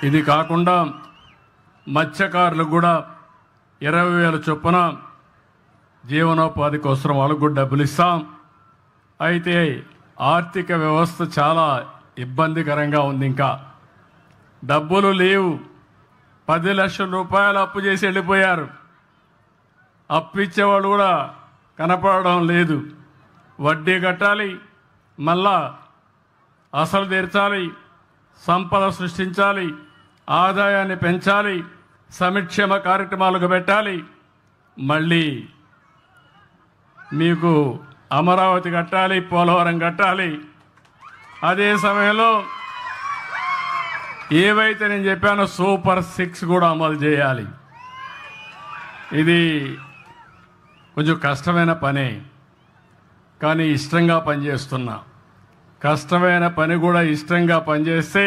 ఇది కాకుండా మత్స్యకారులకు కూడా 20,000 చొప్పున జీవనోపాధి కోసం వాళ్ళకు కూడా డబ్బులు ఇస్తాం. అయితే ఆర్థిక వ్యవస్థ చాలా ఇబ్బందికరంగా ఉంది. ఇంకా డబ్బులు లేవు. 10 లక్షల రూపాయలు అప్పు చేసి వెళ్ళిపోయారు. అప్పు ఇచ్చేవాళ్ళు కూడా కనపడడం లేదు. వడ్డీ కట్టాలి, మళ్ళా అసలు తీర్చాలి, సంపద సృష్టించాలి, ఆదాయాన్ని పెంచాలి, సంక్షేమ కార్యక్రమాలకు పెట్టాలి, మళ్ళీ మీకు అమరావతి కట్టాలి, పోలవరం కట్టాలి. అదే సమయంలో ఏవైతే నేను చెప్పానో సూపర్ 6 కూడా అమలు చేయాలి. ఇది కొంచెం కష్టమైన పనే, కానీ ఇష్టంగా పనిచేస్తున్నా. కష్టమైన పని కూడా ఇష్టంగా పనిచేస్తే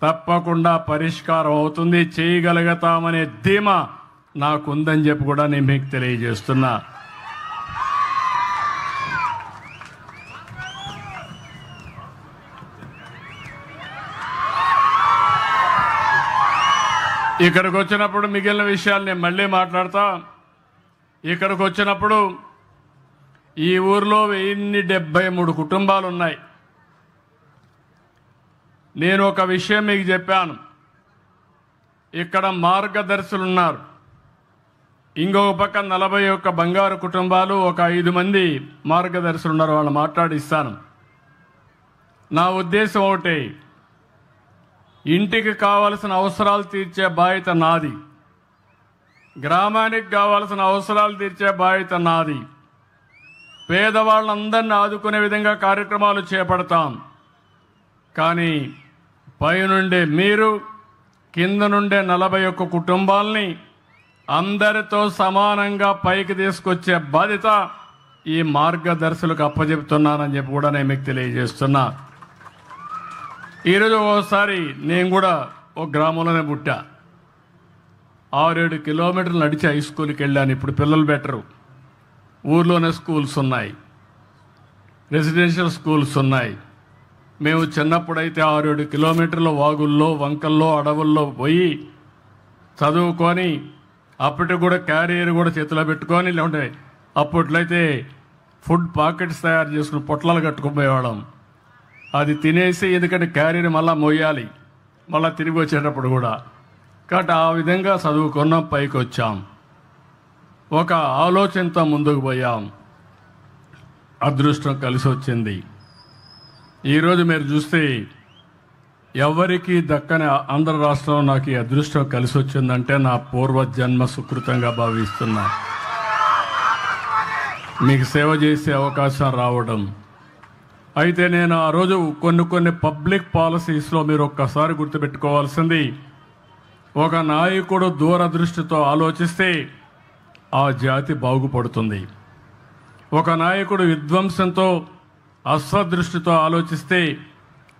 తప్పకుండా పరిష్కారం అవుతుంది, చేయగలుగుతామనే ధీమా నాకుందని చెప్పి కూడా నేను మీకు తెలియజేస్తున్నా. ఇక్కడికి వచ్చినప్పుడు మిగిలిన విషయాలు నేను మళ్ళీ మాట్లాడతా. ఇక్కడికి వచ్చినప్పుడు ఈ ఊర్లో 1073 కుటుంబాలు ఉన్నాయి. నేను ఒక విషయం మీకు చెప్పాను. ఇక్కడ మార్గదర్శులు ఉన్నారు. ఇంకొక పక్క 41 బంగారు కుటుంబాలు, ఒక 5 మంది మార్గదర్శులు ఉన్నారు. వాళ్ళు మాట్లాడిస్తాను. నా ఉద్దేశం ఒకటే, ఇంటికి కావలసిన అవసరాలు తీర్చే బాధ్యత నాది, గ్రామానికి కావలసిన అవసరాలు తీర్చే బాధ్యత నాది. పేదవాళ్ళందరినీ ఆదుకునే విధంగా కార్యక్రమాలు చేపడతాం. కానీ పైనుండే మీరు, కింద నుండే 41 కుటుంబాలని అందరితో సమానంగా పైకి తీసుకొచ్చే బాధ్యత ఈ మార్గదర్శులకు అప్పచెప్తున్నానని చెప్పి కూడా నేను మీకు తెలియజేస్తున్నా. ఈరోజు ఒకసారి నేను కూడా ఒక గ్రామంలోనే పుట్టా. 6-7 కిలోమీటర్లు నడిచి హై స్కూల్కి వెళ్ళాను. ఇప్పుడు పిల్లలు బెటరు. ఊర్లోనే స్కూల్స్ ఉన్నాయి, రెసిడెన్షియల్ స్కూల్స్ ఉన్నాయి. మేము చిన్నప్పుడైతే 6-7 కిలోమీటర్ల వాగుల్లో, వంకల్లో, అడవుల్లో పోయి చదువుకొని అప్పటికి కూడా క్యారియర్ కూడా చేతిలో పెట్టుకొని, లేకుంటే అప్పట్లో అయితే ఫుడ్ పాకెట్స్ తయారు చేసుకుని పొట్లాలు కట్టుకుపోయేవాళ్ళం. అది తినేసి, ఎందుకంటే క్యారియర్ మళ్ళీ మోయాలి, మళ్ళీ తిరిగి వచ్చేటప్పుడు కూడా. కాబట్టి ఆ విధంగా చదువుకున్నాం, పైకి వచ్చాం, ఒక ఆలోచనతో ముందుకు పోయాం. అదృష్టం కలిసి వచ్చింది. ఈరోజు మీరు చూస్తే ఎవరికి దక్కని ఆంధ్ర రాష్ట్రంలో నాకు ఈ అదృష్టం కలిసి వచ్చిందంటే నా పూర్వజన్మ సుకృతంగా భావిస్తున్నా. మీకు సేవ చేసే అవకాశం రావడం. అయితే నేను ఆ రోజు కొన్ని పబ్లిక్ పాలసీస్లో మీరు ఒక్కసారి గుర్తుపెట్టుకోవాల్సింది, ఒక నాయకుడు దూరదృష్టితో ఆలోచిస్తే ఆ జాతి బాగుపడుతుంది. ఒక నాయకుడు విధ్వంసంతో, అస్వదృష్టితో ఆలోచిస్తే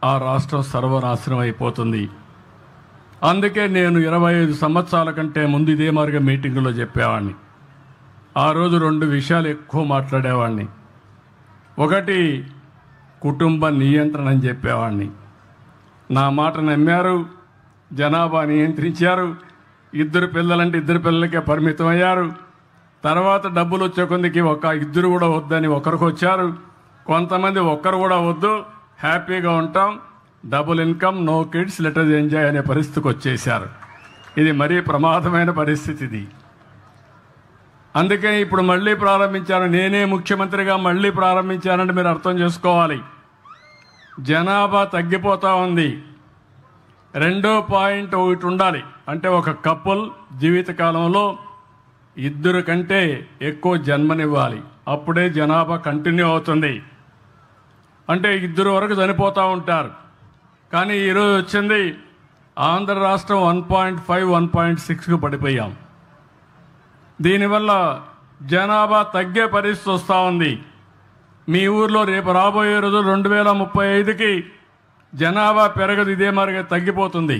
ఆ రాష్ట్రం సర్వనాశనం అయిపోతుంది. అందుకే నేను 25 సంవత్సరాల కంటే ముందు ఇదే మార్గం మీటింగులో చెప్పేవాడిని. ఆ రోజు 2 విషయాలు ఎక్కువ మాట్లాడేవాడిని. ఒకటి కుటుంబ నియంత్రణ అని చెప్పేవాడిని. నా మాట నమ్మారు, జనాభా నియంత్రించారు. 2 పిల్లలంటే 2 పిల్లలకే పరిమితం అయ్యారు. తర్వాత డబ్బులు వచ్చే కొందికి 2 కూడా వద్దని ఒకరికి వచ్చారు. కొంతమంది ఒక్కరు కూడా వద్దు, హ్యాపీగా ఉంటాం, double income, no kids, let us enjoy అనే పరిస్థితికి వచ్చేసారు. ఇది మరీ ప్రమాదమైన పరిస్థితి ఇది. అందుకే ఇప్పుడు మళ్ళీ ప్రారంభించాను. నేనే ముఖ్యమంత్రిగా మళ్ళీ ప్రారంభించానంటే మీరు అర్థం చేసుకోవాలి. జనాభా తగ్గిపోతూ ఉంది. 2.1 ఉండాలి. అంటే ఒక కపుల్ జీవితకాలంలో 2 కంటే ఎక్కువ జన్మనివ్వాలి. అప్పుడే జనాభా కంటిన్యూ అవుతుంది. అంటే 2 వరకు చనిపోతూ ఉంటారు. కానీ ఈరోజు వచ్చింది ఆంధ్ర రాష్ట్రం 1.5, 1.6కు పడిపోయాం. దీనివల్ల జనాభా తగ్గే పరిస్థితి వస్తూ ఉంది. మీ ఊర్లో రేపు రాబోయే రోజు 2035కి జనాభా పెరగదు, ఇదే మరిగా తగ్గిపోతుంది.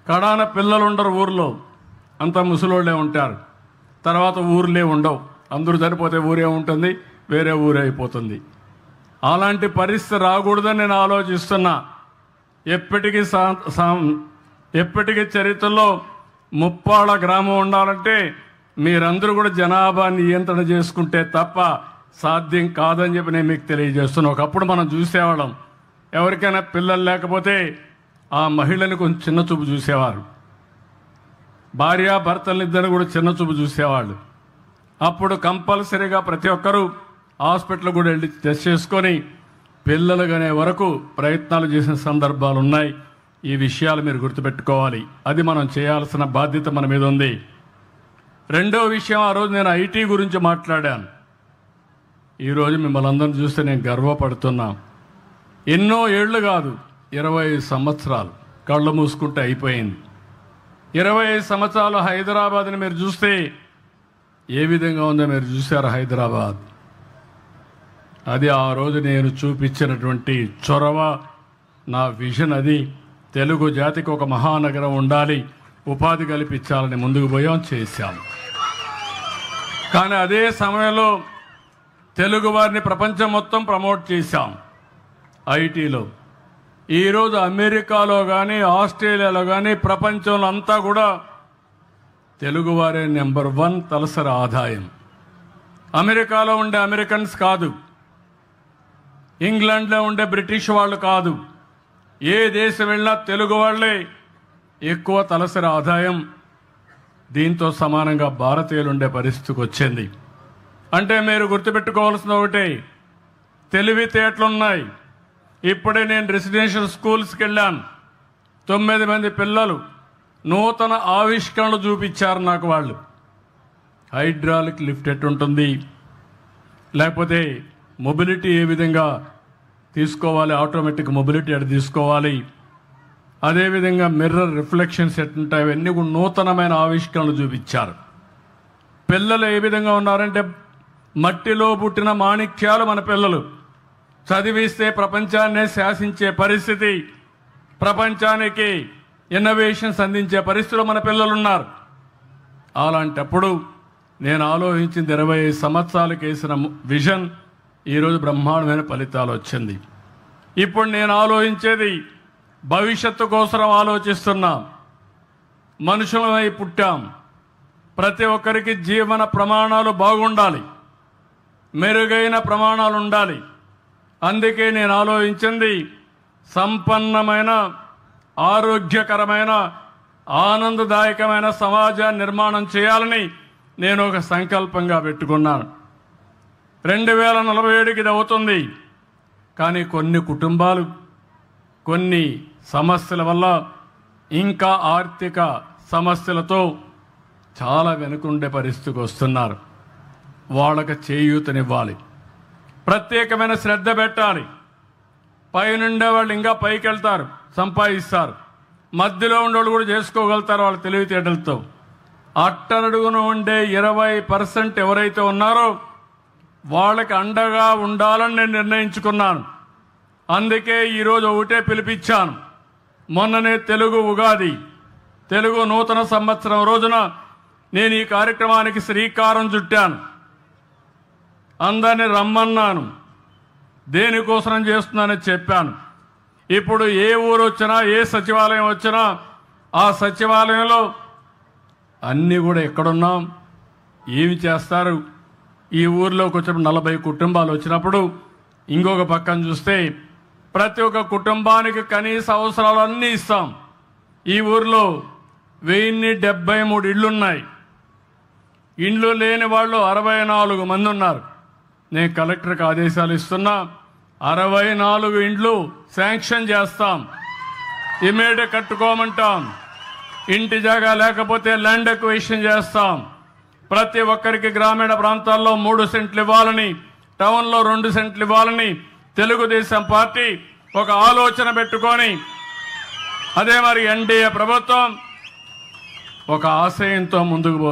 కడాన పిల్లలు ఉండరు ఊర్లో, అంత ముసలోళ్ళే ఉంటారు. తర్వాత ఊర్లే ఉండవు. అందరూ చనిపోతే ఊరే ఉంటుంది, వేరే ఊరే అయిపోతుంది. అలాంటి పరిస్థితి రాకూడదని నేను ఆలోచిస్తున్నా. ఎప్పటికీ ఎప్పటికీ చరిత్రలో ముప్పాళ్ళ గ్రామం ఉండాలంటే మీరందరూ కూడా జనాభా నియంత్రణ చేసుకుంటే తప్ప సాధ్యం కాదని చెప్పి నేను మీకు తెలియజేస్తున్నాను. ఒకప్పుడు మనం చూసేవాళ్ళం, ఎవరికైనా పిల్లలు లేకపోతే ఆ మహిళని కొంచెం చిన్న చూపు చూసేవారు, భార్యాభర్తలిద్దరిని కూడా చిన్న చూపు చూసేవాళ్ళు. అప్పుడు కంపల్సరీగా ప్రతి ఒక్కరూ హాస్పిటల్ కూడా వెళ్ళి టెస్ట్ చేసుకొని పిల్లలు కనే వరకు ప్రయత్నాలు చేసిన సందర్భాలు ఉన్నాయి. ఈ విషయాలు మీరు గుర్తుపెట్టుకోవాలి. అది మనం చేయాల్సిన బాధ్యత మన మీద ఉంది. రెండో విషయం, ఆ రోజు నేను ఐటీ గురించి మాట్లాడాను. ఈరోజు మిమ్మల్ని అందరిని చూస్తే నేను గర్వపడుతున్నా. ఎన్నో ఏళ్ళు కాదు, 25 సంవత్సరాలు కళ్ళు మూసుకుంటే అయిపోయింది. 25 సంవత్సరాలు హైదరాబాద్ని మీరు చూస్తే ఏ విధంగా ఉందో మీరు చూశారు. హైదరాబాద్ అది ఆ రోజు నేను చూపించినటువంటి చొరవ, నా విజన్. అది తెలుగు జాతికి ఒక మహానగరం ఉండాలి, ఉపాధి కల్పించాలని ముందుకు పోయాం, చేశాం. కానీ అదే సమయంలో తెలుగు వారిని ప్రపంచం మొత్తం ప్రమోట్ చేశాం ఐటీలో. ఈరోజు అమెరికాలో కానీ ఆస్ట్రేలియాలో కానీ ప్రపంచంలో అంతా కూడా తెలుగువారే నెంబర్ 1 తలసరి ఆదాయం. అమెరికాలో ఉండే అమెరికన్స్ కాదు, ఇంగ్లాండ్లో ఉండే బ్రిటిష్ వాళ్ళు కాదు, ఏ దేశం వెళ్ళినా తెలుగు వాళ్ళే ఎక్కువ తలసరి ఆదాయం. దీంతో సమానంగా భారతీయులు ఉండే పరిస్థితికి వచ్చింది. అంటే మీరు గుర్తుపెట్టుకోవాల్సిన ఒకటే, తెలివితేటలున్నాయి. ఇప్పుడే నేను రెసిడెన్షియల్ స్కూల్స్కి వెళ్ళాను. 9 మంది పిల్లలు నూతన ఆవిష్కరణలు చూపించారు నాకు. వాళ్ళు హైడ్రాలిక్ లిఫ్ట్ ఎట్టుంటుంది, లేకపోతే మొబిలిటీ ఏ విధంగా తీసుకోవాలి, ఆటోమేటిక్ మొబిలిటీ ఎట్లా తీసుకోవాలి, అదేవిధంగా మిర్రర్ రిఫ్లెక్షన్స్ ఎట్లుంటాయి, అవన్నీ కూడా నూతనమైన ఆవిష్కరణలు చూపించారు. పిల్లలు ఏ విధంగా ఉన్నారంటే మట్టిలో పుట్టిన మాణిక్యాలు మన పిల్లలు. చదివిస్తే ప్రపంచాన్నే శాసించే పరిస్థితి, ప్రపంచానికి ఇన్నోవేషన్స్ అందించే పరిస్థితిలో మన పిల్లలు ఉన్నారు. అలాంటప్పుడు నేను ఆలోచించింది 25 సంవత్సరాలకు వేసిన విజన్ ఈరోజు బ్రహ్మాండమైన ఫలితాలు వచ్చింది. ఇప్పుడు నేను ఆలోచించేది భవిష్యత్తు కోసం ఆలోచిస్తున్నాం. మనుషులమై పుట్టాం, ప్రతి ఒక్కరికి జీవన ప్రమాణాలు బాగుండాలి, మెరుగైన ప్రమాణాలు ఉండాలి. అందుకే నేను ఆలోచించింది సంపన్నమైన, ఆరోగ్యకరమైన, ఆనందదాయకమైన సమాజాన్ని నిర్మాణం చేయాలని నేను ఒక సంకల్పంగా పెట్టుకున్నాను. 2047కి ఇది అవుతుంది. కానీ కొన్ని కుటుంబాలు కొన్ని సమస్యల వల్ల, ఇంకా ఆర్థిక సమస్యలతో చాలా వెనుకుండే పరిస్థితికి వస్తున్నారు. వాళ్ళకి చేయూతనివ్వాలి, ప్రత్యేకమైన శ్రద్ధ పెట్టాలి. పైనుండే వాళ్ళు ఇంకా పైకి వెళ్తారు, సంపాదిస్తారు. మధ్యలో ఉండేవాళ్ళు కూడా చేసుకోగలుగుతారు వాళ్ళ తెలివితేటలతో. అట్టడుగున ఉండే 20% ఎవరైతే ఉన్నారో వాళ్ళకి అండగా ఉండాలని నేను నిర్ణయించుకున్నాను. అందుకే ఈరోజు ఒకటే పిలిపించాను. మొన్ననే తెలుగు ఉగాది, తెలుగు నూతన సంవత్సరం రోజున నేను ఈ కార్యక్రమానికి శ్రీకారం చుట్టాను. అందరినీ రమ్మన్నాను, దేనికోసం చేస్తున్నానని చెప్పాను. ఇప్పుడు ఏ ఊరు వచ్చినా, ఏ సచివాలయం వచ్చినా, ఆ సచివాలయంలో అన్నీ కూడా ఎక్కడున్నాం, ఏమి చేస్తారు. ఈ ఊర్లోకి వచ్చినప్పుడు 40 కుటుంబాలు వచ్చినప్పుడు ఇంకొక పక్కన చూస్తే ప్రతి ఒక్క కుటుంబానికి కనీస అవసరాలు అన్నీ ఇస్తాం. ఈ ఊర్లో 1073 ఇళ్లున్నాయి. ఇండ్లు లేని వాళ్ళు 64 మంది ఉన్నారు. నేను కలెక్టర్కి ఆదేశాలు ఇస్తున్నా, 64 ఇండ్లు శాంక్షన్ చేస్తాం, ఇమీడియట్ కట్టుకోమంటాం. ఇంటి జాగా లేకపోతే ల్యాండ్ ఎక్విజిషన్ చేస్తాం. ప్రతి ఒక్కరికి గ్రామీణ ప్రాంతాల్లో 3 సెంట్లు ఇవ్వాలని, టౌన్లో 2 సెంట్లు ఇవ్వాలని తెలుగుదేశం పార్టీ ఒక ఆలోచన పెట్టుకొని, అదే మరి ఎన్డీఏ ప్రభుత్వం ఒక ఆశయంతో ముందుకు పోతుంది.